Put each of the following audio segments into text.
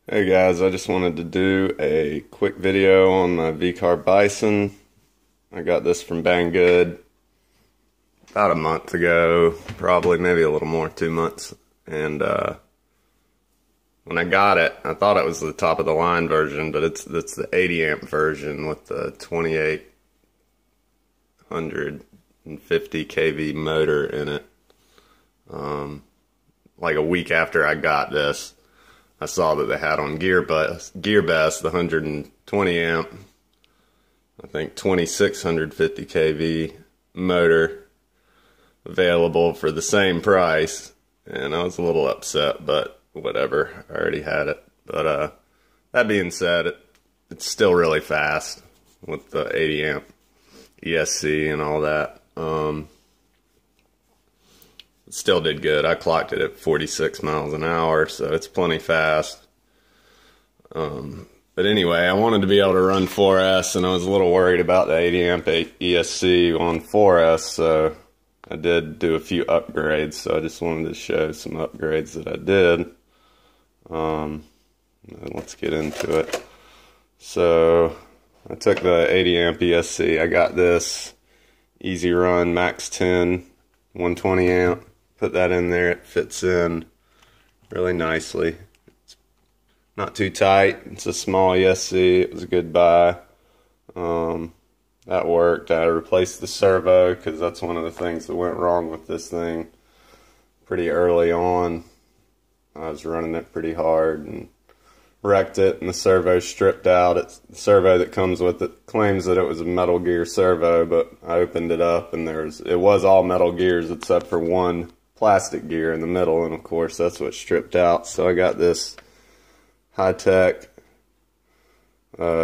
Hey guys, I just wanted to do a quick video on my VKar Bison. I got this from Banggood about a month ago, probably maybe a little more, 2 months. And when I got it, I thought it was the top of the line version, but it's the 80 amp version with the 2850 kV motor in it. Like a week after I got this, I saw that they had on GearBest the 120 amp, I think 2650 kV motor available for the same price, and I was a little upset, but whatever, I already had it. But that being said, it's still really fast with the 80 amp ESC and all that. It still did good. I clocked it at 46 miles an hour, so it's plenty fast. But anyway, I wanted to be able to run 4S, and I was a little worried about the 80 amp ESC on 4S, so I did do a few upgrades. So I just wanted to show some upgrades that I did. Let's get into it. So I took the 80 amp ESC. I got this Easy Run Max 10 120 amp. Put that in there. It fits in really nicely. It's not too tight. It's a small ESC. It was a good buy. That worked. I replaced the servo because that's one of the things that went wrong with this thing pretty early on. I was running it pretty hard and wrecked it, and the servo stripped out. It's the servo that comes with it claims that it was a Metal Gear servo, but I opened it up and it was all Metal Gears except for one plastic gear in the middle, and of course that's what stripped out. So I got this high-tech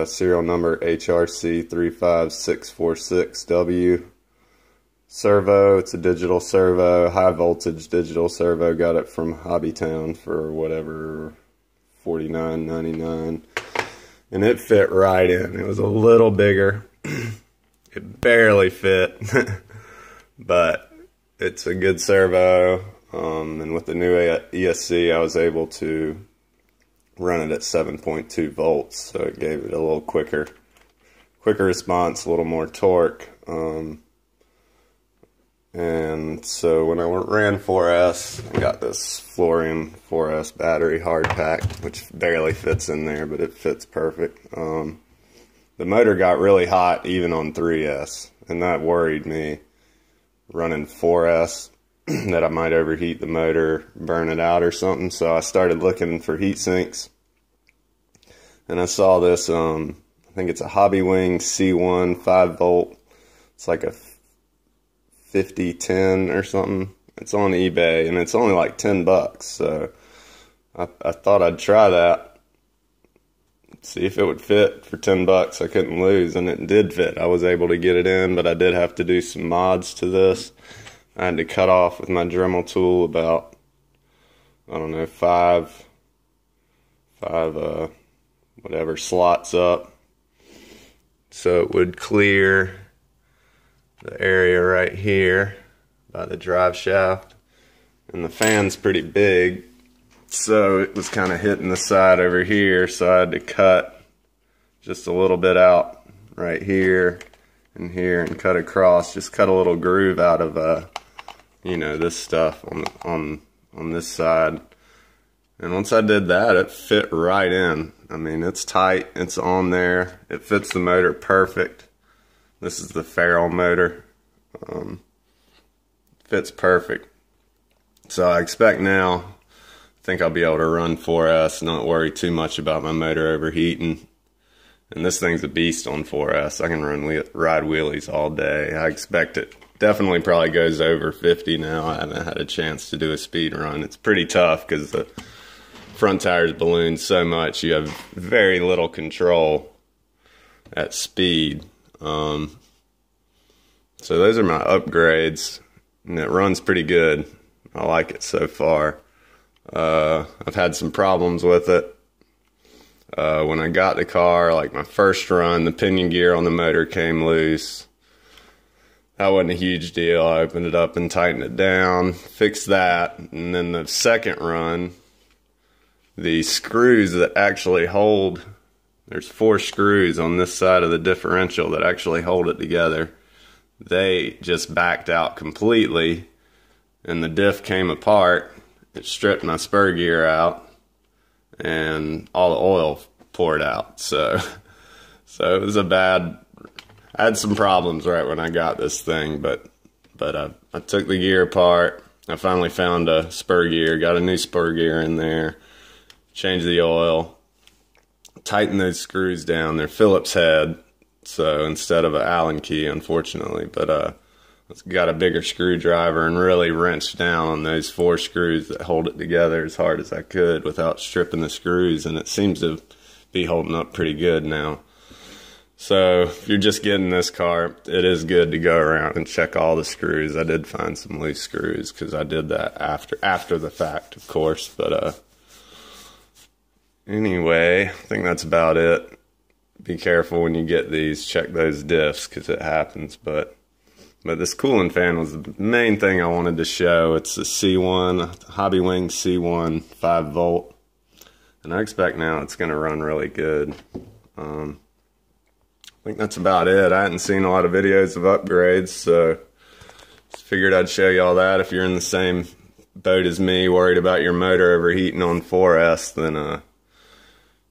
serial number HRC35646W servo. It's a digital servo, high voltage digital servo. Got it from Hobbytown for whatever, $49.99, and it fit right in. It was a little bigger. It barely fit, but it's a good servo, and with the new ESC I was able to run it at 7.2 volts, so it gave it a little quicker response, a little more torque. And so when I ran 4S, I got this Fluorium 4S battery hard pack, which barely fits in there, but it fits perfect. The motor got really hot even on 3S, and that worried me running 4S that I might overheat the motor, burn it out or something. So I started looking for heat sinks, and I saw this, I think it's a Hobbywing C1 5 volt. It's like a 5010 or something. It's on eBay, and it's only like $10, so I thought I'd try that, see if it would fit for $10. I couldn't lose, and it did fit. I was able to get it in, but I did have to do some mods to this. I had to cut off with my Dremel tool about, I don't know, five whatever slots up, so it would clear the area right here by the drive shaft. And the fan's pretty big, so it was kind of hitting the side over here, so I had to cut just a little bit out right here and here and cut across, just cut a little groove out of you know, this stuff on this side. And once I did that, it fit right in. I mean, it's tight, it's on there, it fits the motor perfect. This is the Ferrell motor. Fits perfect. So I expect now, I think I'll be able to run 4S, not worry too much about my motor overheating. And this thing's a beast on 4S. I can ride wheelies all day. I expect it definitely probably goes over 50 now. I haven't had a chance to do a speed run. It's pretty tough because the front tires balloon so much, you have very little control at speed. So those are my upgrades, and it runs pretty good. I like it so far. I've had some problems with it. When I got the car, like my first run, the pinion gear on the motor came loose. That wasn't a huge deal. I opened it up and tightened it down, fixed that, and then the second run, the screws that actually hold, there's 4 screws on this side of the differential that actually hold it together. They just backed out completely, and the diff came apart. It stripped my spur gear out, and all the oil poured out. So it was a bad. I had some problems right when I got this thing, but I took the gear apart. I finally found a spur gear, got a new spur gear in there, changed the oil, tightened those screws down. They're Phillips head, so instead of an Allen key, unfortunately, but got a bigger screwdriver and really wrenched down on those 4 screws that hold it together as hard as I could without stripping the screws, and it seems to be holding up pretty good now. So if you're just getting this car, it is good to go around and check all the screws. I did find some loose screws because I did that after the fact, of course. But anyway, I think that's about it. Be careful when you get these. Check those diffs because it happens. But this cooling fan was the main thing I wanted to show. It's a C1, Hobbywing C1 5 volt. And I expect now it's going to run really good. I think that's about it. I hadn't seen a lot of videos of upgrades, so just figured I'd show you all that. If you're in the same boat as me, worried about your motor overheating on 4S, then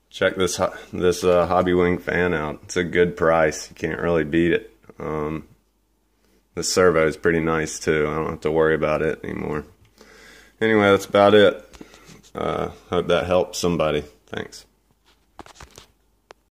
check this Hobbywing fan out. It's a good price. You can't really beat it. The servo is pretty nice too. I don't have to worry about it anymore. Anyway, that's about it. Hope that helped somebody. Thanks.